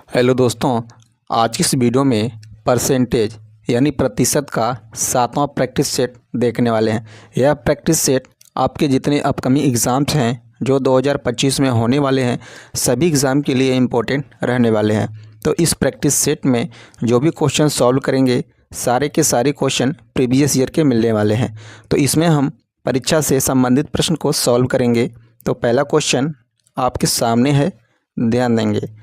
Hello दोस्तों, आज की इस वीडियो में परसेंटेज यानी प्रतिशत का 7वां प्रैक्टिस सेट देखने वाले हैं। यह प्रैक्टिस सेट आपके जितने अपकमिंग एग्ज़ाम्स हैं जो 2025 में होने वाले हैं, सभी एग्ज़ाम के लिए इम्पोर्टेंट रहने वाले हैं। तो इस प्रैक्टिस सेट में जो भी क्वेश्चन सॉल्व करेंगे, सारे के सारे क्वेश्चन प्रीवियस ईयर के मिलने वाले हैं। तो इसमें हम परीक्षा से संबंधित प्रश्न को सॉल्व करेंगे। तो पहला क्वेश्चन आपके सामने है, ध्यान देंगे।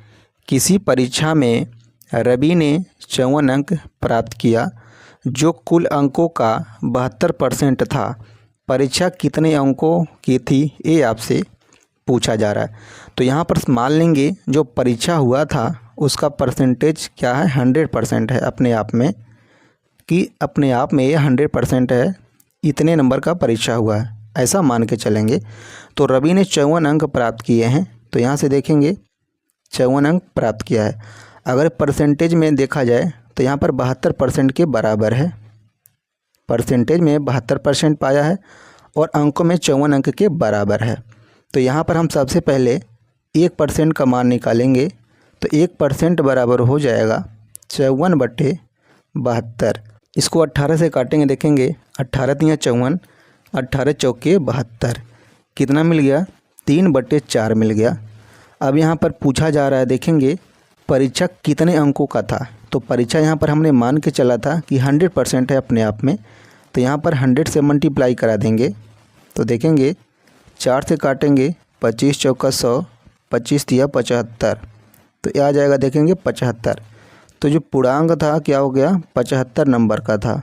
किसी परीक्षा में रवि ने 54 अंक प्राप्त किया जो कुल अंकों का 72% था। परीक्षा कितने अंकों की थी, ये आपसे पूछा जा रहा है। तो यहाँ पर मान लेंगे जो परीक्षा हुआ था उसका परसेंटेज क्या है, 100% है अपने आप में, कि अपने आप में ये 100% है, इतने नंबर का परीक्षा हुआ है, ऐसा मान के चलेंगे। तो रवि ने 54 अंक प्राप्त किए हैं, तो यहाँ से देखेंगे 54 अंक प्राप्त किया है। अगर परसेंटेज में देखा जाए तो यहाँ पर 72% के बराबर है। परसेंटेज में 72% पाया है और अंकों में 54 अंक के बराबर है। तो यहाँ पर हम सबसे पहले 1% का मान निकालेंगे। तो 1% बराबर हो जाएगा 54/72। इसको 18 से काटेंगे, देखेंगे 18 तिया 54, 18 चौके 72, कितना मिल गया, 3/4 मिल गया। अब यहाँ पर पूछा जा रहा है, देखेंगे परीक्षा कितने अंकों का था। तो परीक्षा यहाँ पर हमने मान के चला था कि 100% है अपने आप में। तो यहाँ पर 100 से मल्टीप्लाई करा देंगे। तो देखेंगे 4 से काटेंगे, 25 चौका 100, 25 तिया 75, तो ये आ जाएगा, देखेंगे 75। तो जो पूर्णांक था क्या हो गया, 75 नंबर का था।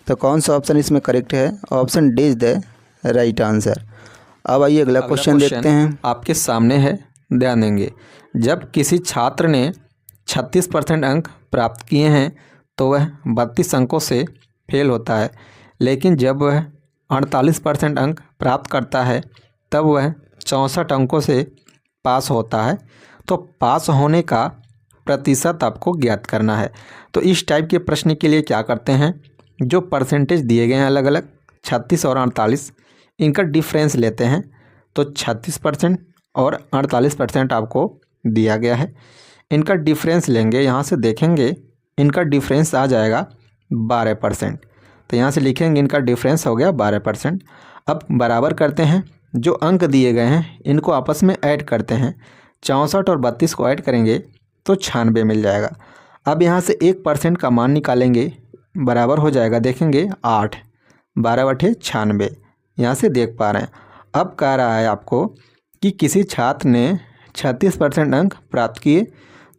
तो कौन सा ऑप्शन इसमें करेक्ट है, option D is the right answer. अब आइए अगला क्वेश्चन देखते हैं, आपके सामने है, ध्यान देंगे। जब किसी छात्र ने 36% अंक प्राप्त किए हैं तो वह 32 अंकों से फेल होता है, लेकिन जब वह 48% अंक प्राप्त करता है तब वह 64 अंकों से पास होता है। तो पास होने का प्रतिशत आपको ज्ञात करना है। तो इस टाइप के प्रश्न के लिए क्या करते हैं, जो परसेंटेज दिए गए हैं अलग अलग 36 और 48, इनका डिफरेंस लेते हैं। तो 36% और 48% आपको दिया गया है, इनका डिफरेंस लेंगे। यहाँ से देखेंगे इनका डिफरेंस आ जाएगा 12%। तो यहाँ से लिखेंगे इनका डिफरेंस हो गया 12%। अब बराबर करते हैं, जो अंक दिए गए हैं इनको आपस में ऐड करते हैं। 64 और 32 को ऐड करेंगे तो 96 मिल जाएगा। अब यहाँ से 1% का मान निकालेंगे, बराबर हो जाएगा, देखेंगे 8, 12/96। यहाँ से देख पा रहे हैं। अब कह रहा है आपको कि किसी छात्र ने 36% अंक प्राप्त किए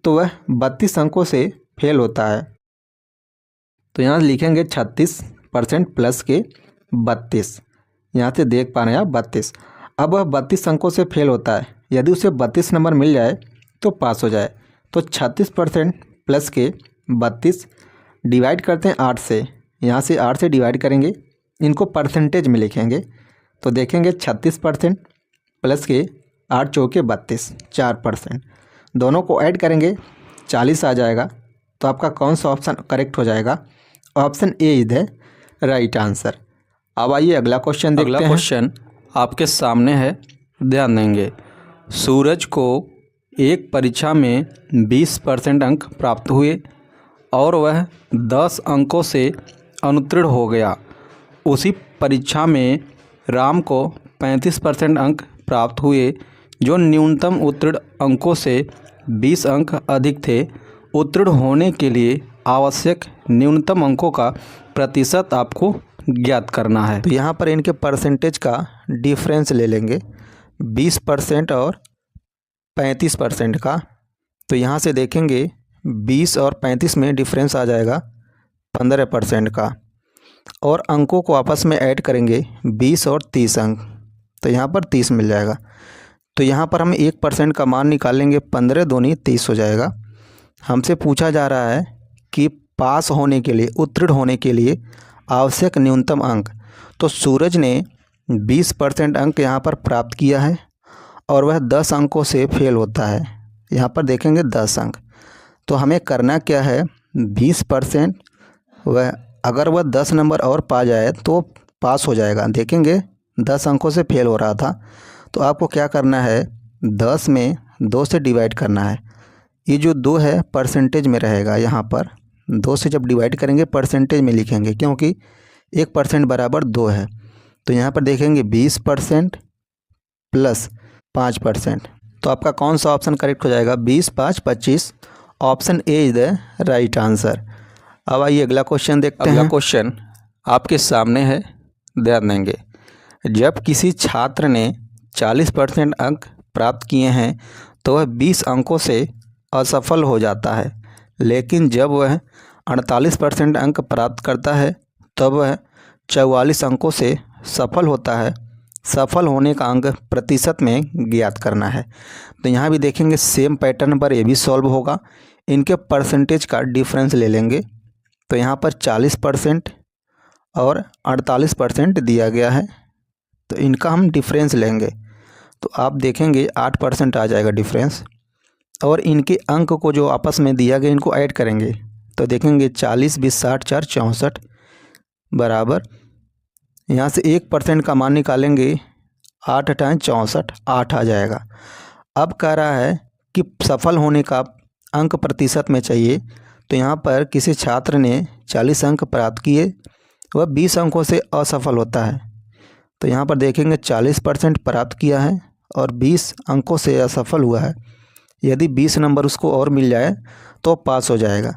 तो वह 32 अंकों से फेल होता है। तो यहाँ लिखेंगे 36% प्लस के 32, यहाँ से देख पा रहे हैं आप 32। अब वह 32 अंकों से फेल होता है, यदि उसे 32 नंबर मिल जाए तो पास हो जाए। तो 36% प्लस के 32 डिवाइड करते हैं 8 से, यहाँ से 8 से डिवाइड करेंगे, इनको परसेंटेज में लिखेंगे। तो देखेंगे 36% प्लस के 8 चौके 32, 4%, दोनों को ऐड करेंगे 40 आ जाएगा। तो आपका कौन सा ऑप्शन करेक्ट हो जाएगा, option A is the right answer. अब आइए अगला क्वेश्चन देखते हैं। अगला क्वेश्चन आपके सामने है, ध्यान देंगे। सूरज को एक परीक्षा में 20% अंक प्राप्त हुए और वह 10 अंकों से अनुत्तीर्ण हो गया। उसी परीक्षा में राम को 35% अंक प्राप्त हुए जो न्यूनतम उत्तीर्ण अंकों से 20 अंक अधिक थे। उत्तीर्ण होने के लिए आवश्यक न्यूनतम अंकों का प्रतिशत आपको ज्ञात करना है। तो यहाँ पर इनके परसेंटेज का डिफरेंस ले लेंगे, 20% और 35% का। तो यहाँ से देखेंगे 20 और 35 में डिफरेंस आ जाएगा 15% का, और अंकों को आपस में ऐड करेंगे 20 और 30 अंक, तो यहाँ पर 30 मिल जाएगा। तो यहाँ पर हम 1% का मान निकालेंगे, 15 दूनी 30 हो जाएगा। हमसे पूछा जा रहा है कि पास होने के लिए, उत्तीर्ण होने के लिए आवश्यक न्यूनतम अंक। तो सूरज ने 20% अंक यहाँ पर प्राप्त किया है और वह 10 अंकों से फेल होता है, यहाँ पर देखेंगे 10 अंक। तो हमें करना क्या है, 20%, वह अगर वह 10 नंबर और पा जाए तो पास हो जाएगा। देखेंगे 10 अंकों से फेल हो रहा था, तो आपको क्या करना है, 10 में 2 से डिवाइड करना है। ये जो 2 है परसेंटेज में रहेगा, यहाँ पर 2 से जब डिवाइड करेंगे परसेंटेज में लिखेंगे, क्योंकि 1% बराबर 2 है। तो यहाँ पर देखेंगे 20% प्लस 5%। तो आपका कौन सा ऑप्शन करेक्ट हो जाएगा? 20, 5, 25। Option A is the right answer. अब आइए अगला क्वेश्चन देखते हैं। अगला क्वेश्चन आपके सामने है, ध्यान देंगे। जब किसी छात्र ने 40% अंक प्राप्त किए हैं तो वह 20 अंकों से असफल हो जाता है, लेकिन जब वह 48% अंक प्राप्त करता है तब वह 44 अंकों से सफल होता है। सफल होने का अंक प्रतिशत में ज्ञात करना है। तो यहाँ भी देखेंगे सेम पैटर्न पर ये भी सॉल्व होगा। इनके परसेंटेज का डिफरेंस ले लेंगे। तो यहाँ पर 40% और 48% दिया गया है, तो इनका हम डिफरेंस लेंगे। तो आप देखेंगे 8% आ जाएगा डिफरेंस, और इनके अंक को जो आपस में दिया गया इनको ऐड करेंगे तो देखेंगे 40, 20, 60, 4, 64 बराबर, यहाँ से 1% का मान निकालेंगे, 8 × 64, 8 आ जाएगा। अब कह रहा है कि सफल होने का अंक प्रतिशत में चाहिए। तो यहाँ पर किसी छात्र ने 40 अंक प्राप्त किए, वह 20 अंकों से असफल होता है। तो यहाँ पर देखेंगे 40% प्राप्त किया है और 20 अंकों से असफल हुआ है। यदि 20 नंबर उसको और मिल जाए तो पास हो जाएगा।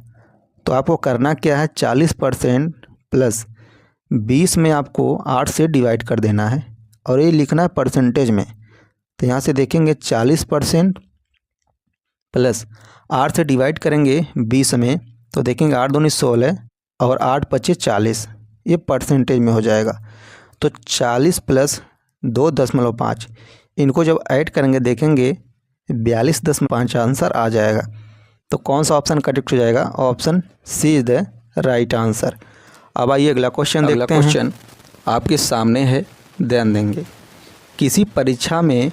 तो आपको करना क्या है? 40% प्लस 20 में आपको 8 से डिवाइड कर देना है और ये लिखना है परसेंटेज में। तो यहाँ से देखेंगे 40% प्लस 8 से डिवाइड करेंगे 20 में, तो देखेंगे 8 दूनी 16 और 8 × 25 40, ये परसेंटेज में हो जाएगा। तो 40 प्लस 2.5, इनको जब ऐड करेंगे देखेंगे 42.5 आंसर आ जाएगा। तो कौन सा ऑप्शन करेक्ट हो जाएगा? Option C is the right answer. अब आइए अगला क्वेश्चन देखते हैं। क्वेश्चन आपके सामने है, ध्यान देंगे। किसी परीक्षा में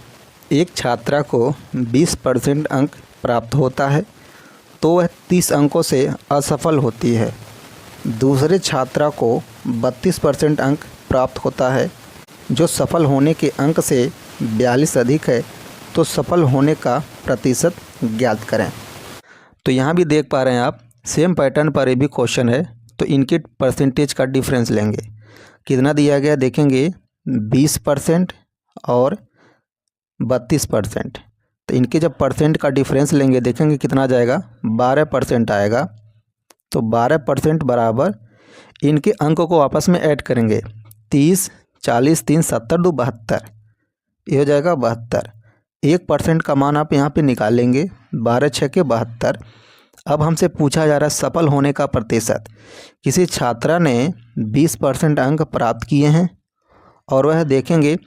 एक छात्रा को 20% अंक प्राप्त होता है तो वह 30 अंकों से असफल होती है। दूसरे छात्रा को 32% अंक प्राप्त होता है, जो सफल होने के अंक से 42 अधिक है, तो सफल होने का प्रतिशत ज्ञात करें। तो यहाँ भी देख पा रहे हैं आप, सेम पैटर्न पर ये भी क्वेश्चन है। तो इनके परसेंटेज का डिफरेंस लेंगे। कितना दिया गया देखेंगे 20% और 32%। तो इनके जब परसेंट का डिफरेंस लेंगे देखेंगे कितना आ जाएगा? 12% आएगा। तो 12% बराबर इनके अंक को आपस में ऐड करेंगे, 30, 40, 3, 70, 2, 72, ये हो जाएगा 72। 1% का मान आप यहाँ पे निकाल लेंगे, 12 × 6 = 72। अब हमसे पूछा जा रहा है सफल होने का प्रतिशत। किसी छात्रा ने 20% अंक प्राप्त किए हैं और वह देखेंगे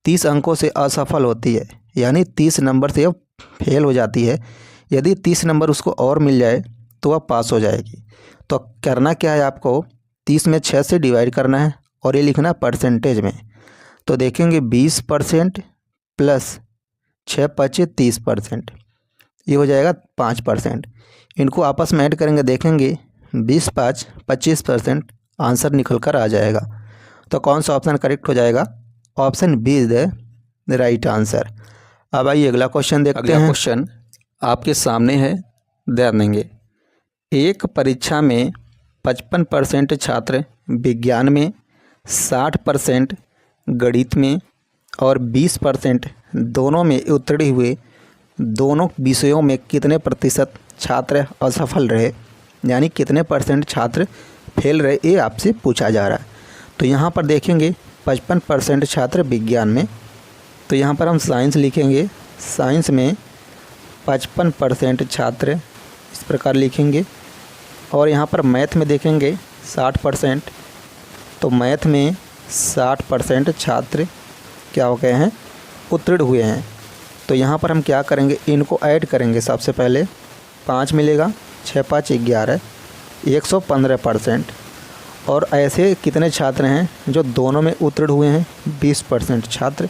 30 अंकों से असफल होती है, यानी 30 नंबर से अब फेल हो जाती है। यदि 30 नंबर उसको और मिल जाए तो वह पास हो जाएगी। तो करना क्या है? आपको 30 में 6 से डिवाइड करना है और ये लिखना परसेंटेज में। तो देखेंगे 20% प्लस 6 × 25 = 30%, ये हो जाएगा 5%। इनको आपस में ऐड करेंगे देखेंगे 20, 5, 25% आंसर निकल कर आ जाएगा। तो कौन सा ऑप्शन करेक्ट हो जाएगा? Option B is the right answer. अब आइए अगला क्वेश्चन देखते हैं। अगला क्वेश्चन आपके सामने है, ध्यान देंगे। एक परीक्षा में 55% छात्र विज्ञान में, 60% गणित में और 20% दोनों में उत्तीर्ण हुए। दोनों विषयों में कितने प्रतिशत छात्र असफल रहे, यानी कितने % छात्र फेल रहे, ये आपसे पूछा जा रहा है। तो यहाँ पर देखेंगे 55% छात्र विज्ञान में, तो यहाँ पर हम साइंस लिखेंगे। साइंस में 55% छात्र इस प्रकार लिखेंगे। और यहाँ पर मैथ में देखेंगे 60%, तो मैथ में 60% छात्र क्या हो गए हैं? उत्तीर्ण हुए हैं। तो यहाँ पर हम क्या करेंगे? इनको ऐड करेंगे। सबसे पहले 5 मिलेगा, 6 × 5 = 11, 115%। और ऐसे कितने छात्र हैं जो दोनों में उत्तीर्ण हुए हैं? 20% छात्र।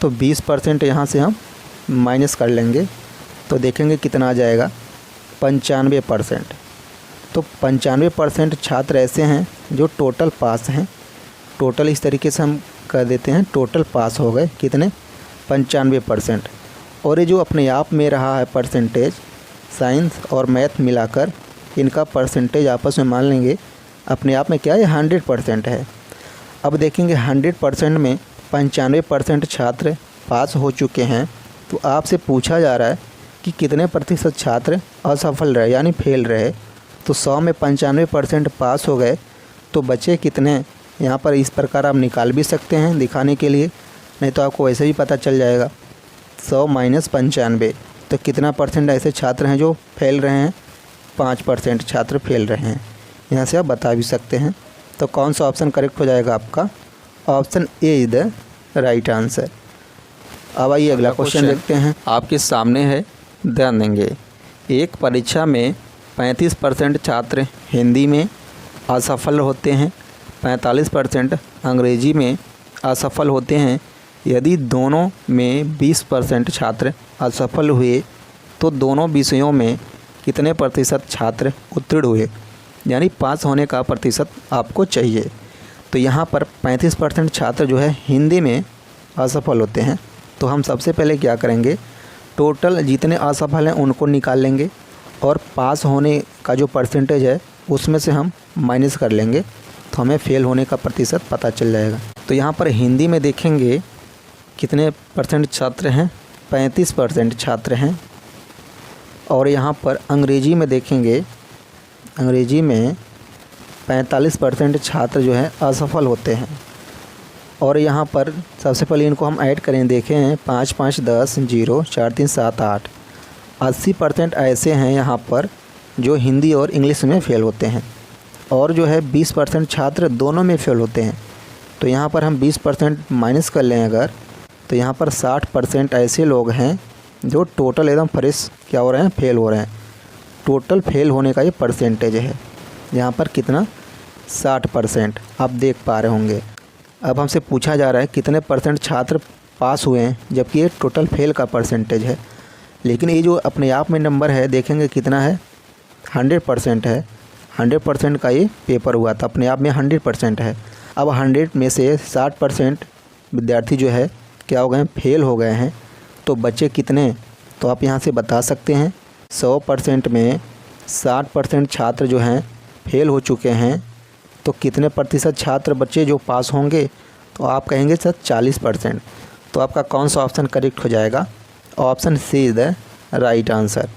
तो 20% यहाँ से हम माइनस कर लेंगे, तो देखेंगे कितना आ जाएगा? 95%। तो 95% छात्र ऐसे हैं जो टोटल पास हैं। टोटल इस तरीके से हम कर देते हैं, टोटल पास हो गए कितने? 95%। और ये जो अपने आप में रहा है परसेंटेज, साइंस और मैथ मिलाकर इनका परसेंटेज आपस में मान लेंगे, अपने आप में क्या है 100% है। अब देखेंगे 100% में 95% छात्र पास हो चुके हैं। तो आपसे पूछा जा रहा है कि कितने प्रतिशत छात्र असफल रहे यानी फेल रहे। तो 100 में 95% पास हो गए तो बचे कितने, यहाँ पर इस प्रकार आप निकाल भी सकते हैं दिखाने के लिए, नहीं तो आपको वैसे भी पता चल जाएगा। 100 - 95 तो कितना परसेंट ऐसे छात्र हैं जो फेल रहे हैं, 5% छात्र फेल रहे हैं। यहाँ से आप बता भी सकते हैं। तो कौन सा ऑप्शन करेक्ट हो जाएगा आपका, option A is the right answer. अब आइए अगला क्वेश्चन देखते हैं। आपके सामने है, ध्यान देंगे। एक परीक्षा में 35% छात्र हिंदी में असफल होते हैं, 45% अंग्रेजी में असफल होते हैं। यदि दोनों में 20% छात्र असफल हुए तो दोनों विषयों में कितने प्रतिशत छात्र उत्तीर्ण हुए, यानी पास होने का प्रतिशत आपको चाहिए। तो यहाँ पर 35% छात्र जो है हिंदी में असफल होते हैं। तो हम सबसे पहले क्या करेंगे, टोटल जितने असफल हैं उनको निकाल लेंगे और पास होने का जो परसेंटेज है उसमें से हम माइनस कर लेंगे, तो हमें फेल होने का प्रतिशत पता चल जाएगा। तो यहाँ पर हिंदी में देखेंगे कितने परसेंट छात्र हैं, 35% छात्र हैं। और यहाँ पर अंग्रेजी में देखेंगे, अंग्रेजी में 45% छात्र जो है असफल होते हैं। और यहाँ पर सबसे पहले इनको हम ऐड करें, देखें हैं 5 - 5 = 10, 0 4 3 7 8, 80% ऐसे हैं यहाँ पर जो हिंदी और इंग्लिश में फ़ेल होते हैं। और जो है 20% छात्र दोनों में फ़ेल होते हैं। तो यहाँ पर हम 20% माइनस कर लें अगर, तो यहाँ पर 60% ऐसे लोग हैं जो टोटल एकदम फ्रेश क्या हो रहे हैं, फेल हो रहे हैं। टोटल फेल होने का ये परसेंटेज है यहाँ पर कितना, 60% आप देख पा रहे होंगे। अब हमसे पूछा जा रहा है कितने परसेंट छात्र पास हुए हैं, जबकि ये टोटल फेल का परसेंटेज है। लेकिन ये जो अपने आप में नंबर है देखेंगे कितना है, 100% है। 100% का ये पेपर हुआ था, अपने आप में 100% है। अब 100 में से 60% विद्यार्थी जो है क्या हो गए हैं, फेल हो गए हैं। तो बच्चे कितने, तो आप यहाँ से बता सकते हैं 100% में 60% छात्र जो हैं फेल हो चुके हैं। तो कितने प्रतिशत छात्र बच्चे जो पास होंगे, तो आप कहेंगे सर 40%। तो आपका कौन सा ऑप्शन करेक्ट हो जाएगा, option C is the right answer.